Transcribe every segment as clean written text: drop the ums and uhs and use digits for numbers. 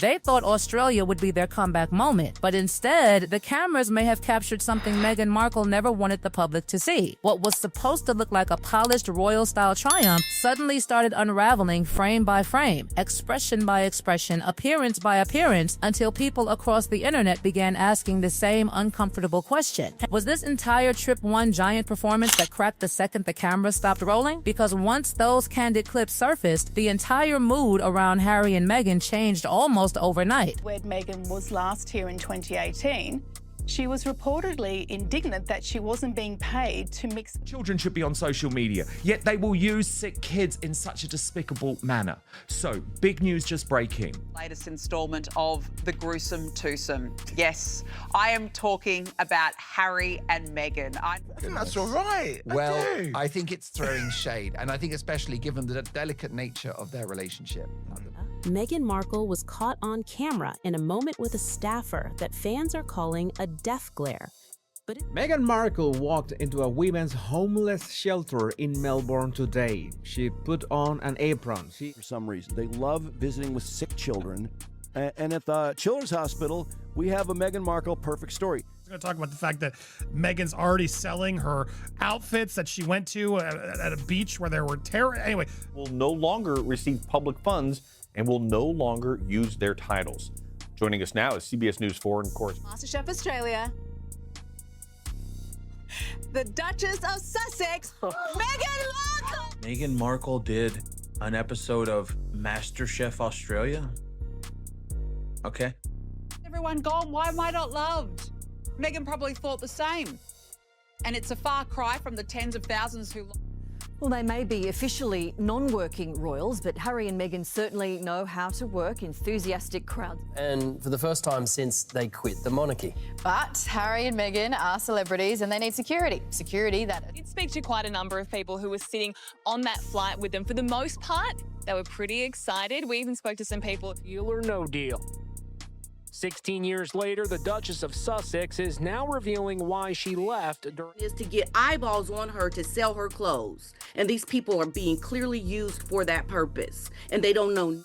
They thought Australia would be their comeback moment, but instead, the cameras may have captured something Meghan Markle never wanted the public to see. What was supposed to look like a polished royal-style triumph suddenly started unraveling frame by frame, expression by expression, appearance by appearance, until people across the internet began asking the same uncomfortable question. Was this entire trip one giant performance that cracked the second the camera stopped rolling? Because once those candid clips surfaced, the entire mood around Harry and Meghan changed almost overnight. When Meghan was last here in 2018, she was reportedly indignant that she wasn't being paid to mix. Children should be on social media, yet they will use sick kids in such a despicable manner. So, big news just breaking. Latest instalment of the gruesome twosome. Yes, I am talking about Harry and Meghan. I think that's all right. Well, I think it's throwing shade, and I think especially given the delicate nature of their relationship. Meghan Markle was caught on camera in a moment with a staffer that fans are calling a death glare. Meghan Markle walked into a women's homeless shelter in Melbourne today. She put on an apron. For some reason, they love visiting with sick children. And at the Children's Hospital, we have a Meghan Markle perfect story. We're going to talk about the fact that Meghan's already selling her outfits that she went to at a beach where there were terrorists. Anyway, will no longer receive public funds and will no longer use their titles. Joining us now is CBS News 4 and correspondent MasterChef Australia, the Duchess of Sussex, Meghan Markle. Meghan Markle did an episode of MasterChef Australia. Okay. Everyone gone, why am I not loved? Meghan probably thought the same. And it's a far cry from the tens of thousands who... Well, they may be officially non-working royals, but Harry and Meghan certainly know how to work enthusiastic crowds. And for the first time since they quit the monarchy. But Harry and Meghan are celebrities and they need security. Security that... I did speak to quite a number of people who were sitting on that flight with them. For the most part, they were pretty excited. We even spoke to some people. Deal or no deal. 16 years later, the Duchess of Sussex is now revealing why she left during... ...is to get eyeballs on her to sell her clothes. And these people are being clearly used for that purpose. And they don't know.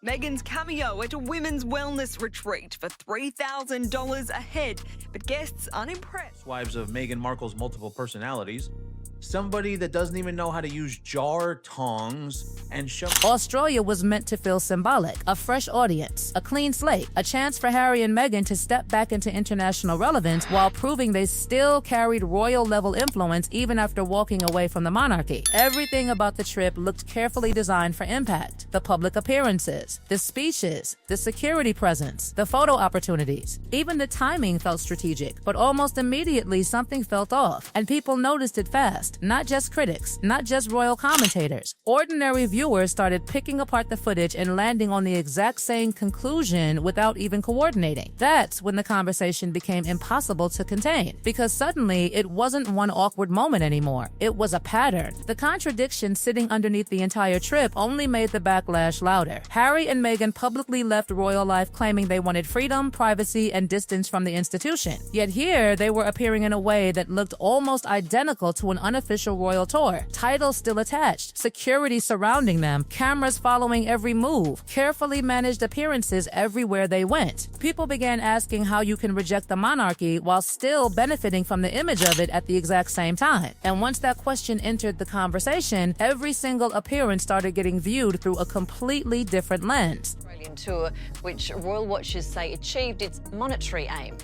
Meghan's cameo at a women's wellness retreat for $3,000 a head, but guests unimpressed. Wives of Meghan Markle's multiple personalities. Somebody that doesn't even know how to use jar tongs and shove... Australia was meant to feel symbolic, a fresh audience, a clean slate, a chance for Harry and Meghan to step back into international relevance while proving they still carried royal-level influence even after walking away from the monarchy. Everything about the trip looked carefully designed for impact. The public appearances, the speeches, the security presence, the photo opportunities. Even the timing felt strategic, but almost immediately something felt off, and people noticed it fast. Not just critics, not just royal commentators. Ordinary viewers started picking apart the footage and landing on the exact same conclusion without even coordinating. That's when the conversation became impossible to contain, because suddenly it wasn't one awkward moment anymore. It was a pattern. The contradiction sitting underneath the entire trip only made the backlash louder. Harry and Meghan publicly left royal life claiming they wanted freedom, privacy, and distance from the institution. Yet here, they were appearing in a way that looked almost identical to an unofficial royal tour. Titles still attached, security surrounding them, cameras following every move, carefully managed appearances everywhere they went. People began asking how you can reject the monarchy while still benefiting from the image of it at the exact same time. And once that question entered the conversation, every single appearance started getting viewed through a completely different lens. Australian tour, which royal watchers say achieved its monetary aim.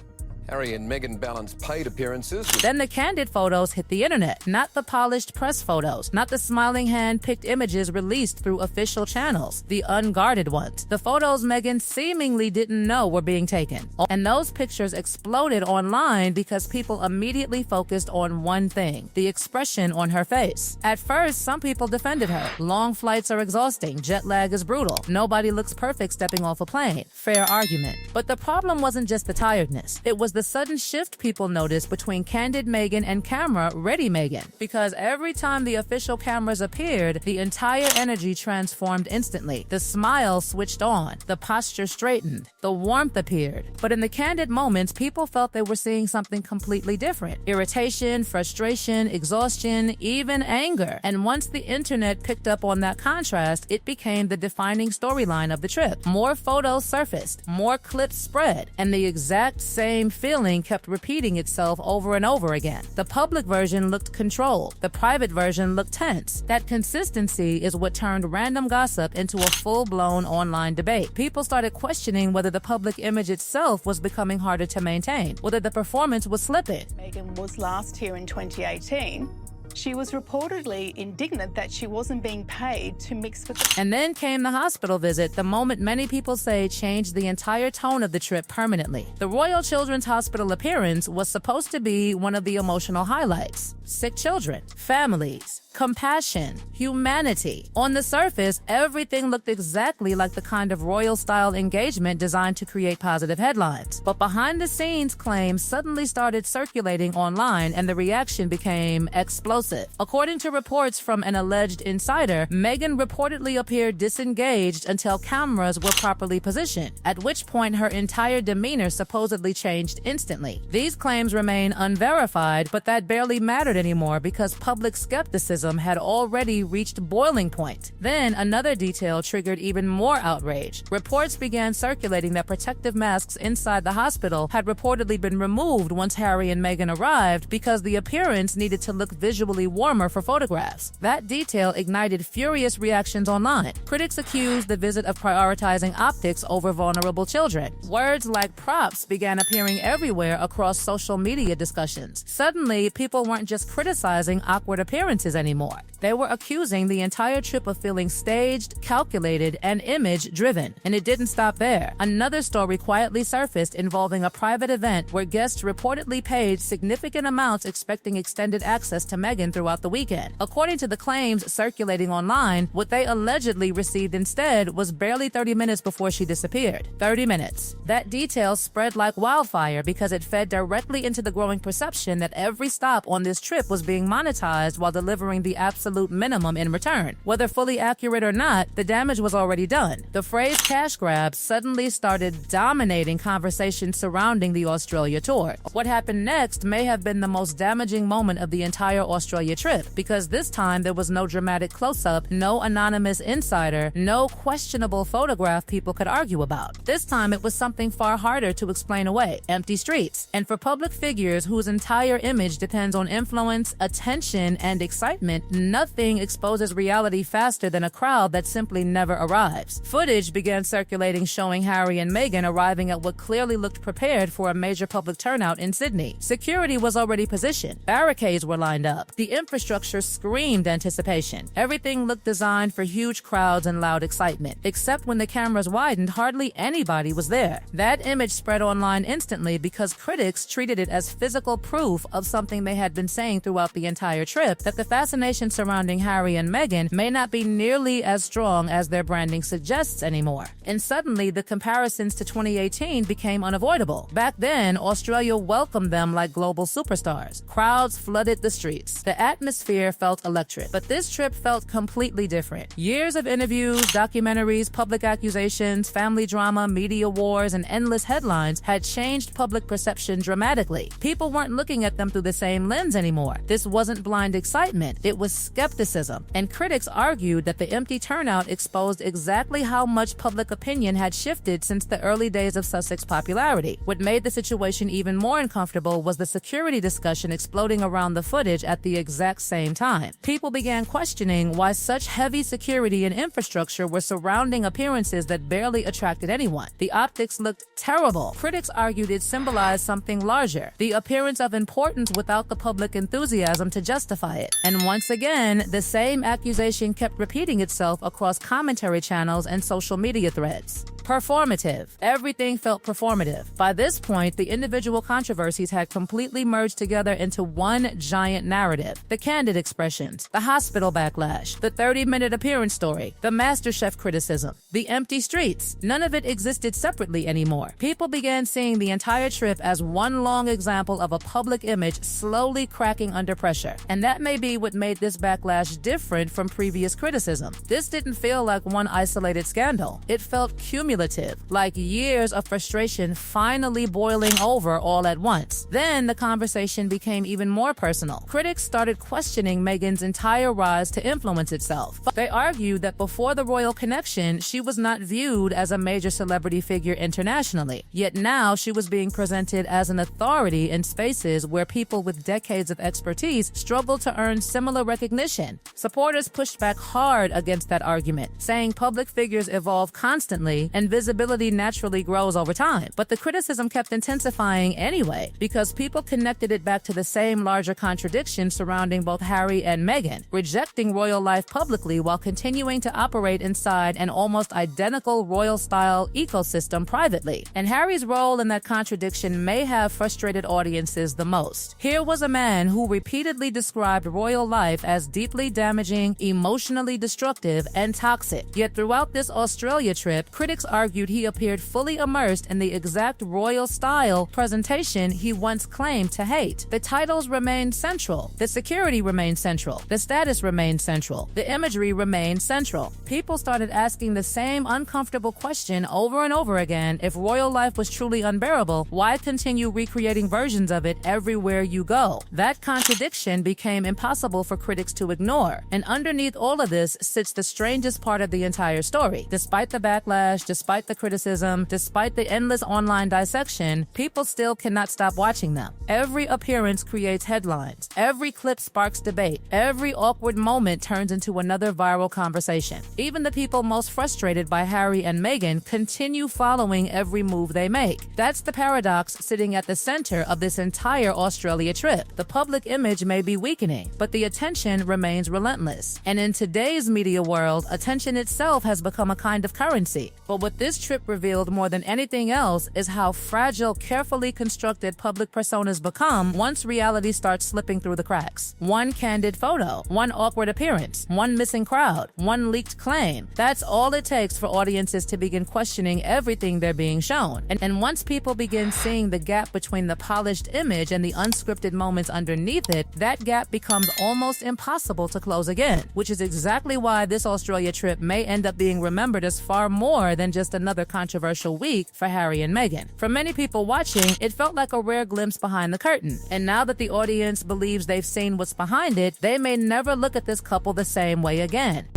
Harry and Meghan balanced paid appearances. Then the candid photos hit the internet, not the polished press photos, not the smiling hand-picked images released through official channels, the unguarded ones. The photos Meghan seemingly didn't know were being taken. And those pictures exploded online because people immediately focused on one thing, the expression on her face. At first, some people defended her. Long flights are exhausting, jet lag is brutal, nobody looks perfect stepping off a plane. Fair argument. But the problem wasn't just the tiredness, it was was the sudden shift people noticed between Candid Meghan and camera Ready Meghan. Because every time the official cameras appeared, the entire energy transformed instantly. The smile switched on, the posture straightened, the warmth appeared. But in the candid moments, people felt they were seeing something completely different. Irritation, frustration, exhaustion, even anger. And once the internet picked up on that contrast, it became the defining storyline of the trip. More photos surfaced, more clips spread, and the exact same feeling kept repeating itself over and over again. The public version looked controlled. The private version looked tense. That consistency is what turned random gossip into a full-blown online debate. People started questioning whether the public image itself was becoming harder to maintain, whether the performance was slipping. Meghan was last here in 2018. She was reportedly indignant that she wasn't being paid to mix with the... And then came the hospital visit, the moment many people say changed the entire tone of the trip permanently. The Royal Children's Hospital appearance was supposed to be one of the emotional highlights. Sick children, families, compassion, humanity. On the surface, everything looked exactly like the kind of royal-style engagement designed to create positive headlines. But behind-the-scenes claims suddenly started circulating online, and the reaction became explosive. According to reports from an alleged insider, Meghan reportedly appeared disengaged until cameras were properly positioned, at which point her entire demeanor supposedly changed instantly. These claims remain unverified, but that barely mattered anymore because public skepticism had already reached boiling point. Then another detail triggered even more outrage. Reports began circulating that protective masks inside the hospital had reportedly been removed once Harry and Meghan arrived because the appearance needed to look visually warmer for photographs. That detail ignited furious reactions online. Critics accused the visit of prioritizing optics over vulnerable children. Words like props began appearing everywhere across social media discussions. Suddenly, people weren't just criticizing awkward appearances anymore. They were accusing the entire trip of feeling staged, calculated, and image-driven. And it didn't stop there. Another story quietly surfaced involving a private event where guests reportedly paid significant amounts expecting extended access to Meghan throughout the weekend. According to the claims circulating online, what they allegedly received instead was barely 30 minutes before she disappeared. 30 minutes. That detail spread like wildfire because it fed directly into the growing perception that every stop on this trip was being monetized while delivering the absolute minimum in return. Whether fully accurate or not, the damage was already done. The phrase cash grab suddenly started dominating conversations surrounding the Australia tour. What happened next may have been the most damaging moment of the entire Australia trip, because this time there was no dramatic close-up, no anonymous insider, no questionable photograph people could argue about. This time it was something far harder to explain away: empty streets. And for public figures whose entire image depends on influence, attention, and excitement, nothing exposes reality faster than a crowd that simply never arrives. Footage began circulating showing Harry and Meghan arriving at what clearly looked prepared for a major public turnout in Sydney. Security was already positioned. Barricades were lined up. The infrastructure screamed anticipation. Everything looked designed for huge crowds and loud excitement. Except when the cameras widened, hardly anybody was there. That image spread online instantly because critics treated it as physical proof of something they had been saying throughout the entire trip, that the fascination surrounding Harry and Meghan may not be nearly as strong as their branding suggests anymore. And suddenly, the comparisons to 2018 became unavoidable. Back then, Australia welcomed them like global superstars. Crowds flooded the streets. The atmosphere felt electric. But this trip felt completely different. Years of interviews, documentaries, public accusations, family drama, media wars, and endless headlines had changed public perception dramatically. People weren't looking at them through the same lens anymore. This wasn't blind excitement. It was skepticism. And critics argued that the empty turnout exposed exactly how much public opinion had shifted since the early days of Sussex popularity. What made the situation even more uncomfortable was the security discussion exploding around the footage at the exact same time. People began questioning why such heavy security and infrastructure were surrounding appearances that barely attracted anyone. The optics looked terrible. Critics argued it symbolized something larger, the appearance of importance without the public enthusiasm to justify it. And once again, the same accusation kept repeating itself across commentary channels and social media threads. Performative. Everything felt performative. By this point, the individual controversies had completely merged together into one giant narrative. The Candid expressions, the hospital backlash, the 30-minute appearance story, the MasterChef criticism, the empty streets. None of it existed separately anymore. People began seeing the entire trip as one long example of a public image slowly cracking under pressure. And that may be what made this backlash different from previous criticism. This didn't feel like one isolated scandal. It felt cumulative, like years of frustration finally boiling over all at once. Then the conversation became even more personal. Critics started questioning Meghan's entire rise to influence itself. They argued that before the royal connection, she was not viewed as a major celebrity figure internationally. Yet now she was being presented as an authority in spaces where people with decades of expertise struggled to earn similar recognition. Supporters pushed back hard against that argument, saying public figures evolve constantly and visibility naturally grows over time. But the criticism kept intensifying anyway, because people connected it back to the same larger contradiction surrounding both Harry and Meghan, rejecting royal life publicly while continuing to operate inside an almost identical royal-style ecosystem privately. And Harry's role in that contradiction may have frustrated audiences the most. Here was a man who repeatedly described royal life as deeply damaging, emotionally destructive, and toxic. Yet throughout this Australia trip, critics argued he appeared fully immersed in the exact royal-style presentation he once claimed to hate. The titles remained central. The security remained central. The status remained central. The imagery remained central. People started asking the same uncomfortable question over and over again. If royal life was truly unbearable, why continue recreating versions of it everywhere you go? That contradiction became impossible for critics to ignore. And underneath all of this sits the strangest part of the entire story. Despite the backlash, despite the criticism, despite the endless online dissection, people still cannot stop watching them. Every appearance creates headlines. Every clip sparks debate. Every awkward moment turns into another viral conversation. Even the people most frustrated by Harry and Meghan continue following every move they make. That's the paradox sitting at the center of this entire Australia trip. The public image may be weakening, but the attention remains relentless. And in today's media world, attention itself has become a kind of currency. But what this trip revealed more than anything else is how fragile, carefully constructed public personas become once reality starts slipping through the cracks. One candid photo, one awkward appearance, one missing crowd, one leaked claim. That's all it takes for audiences to begin questioning everything they're being shown. And once people begin seeing the gap between the polished image and the unscripted moments underneath it, that gap becomes almost impossible to close again, which is exactly why this Australia trip may end up being remembered as far more than just another controversial week for Harry and Meghan. For many people watching, it felt like a rare glimpse behind the curtain. And now that the audience believes they've seen what's behind it, they may never look at this couple the same way again.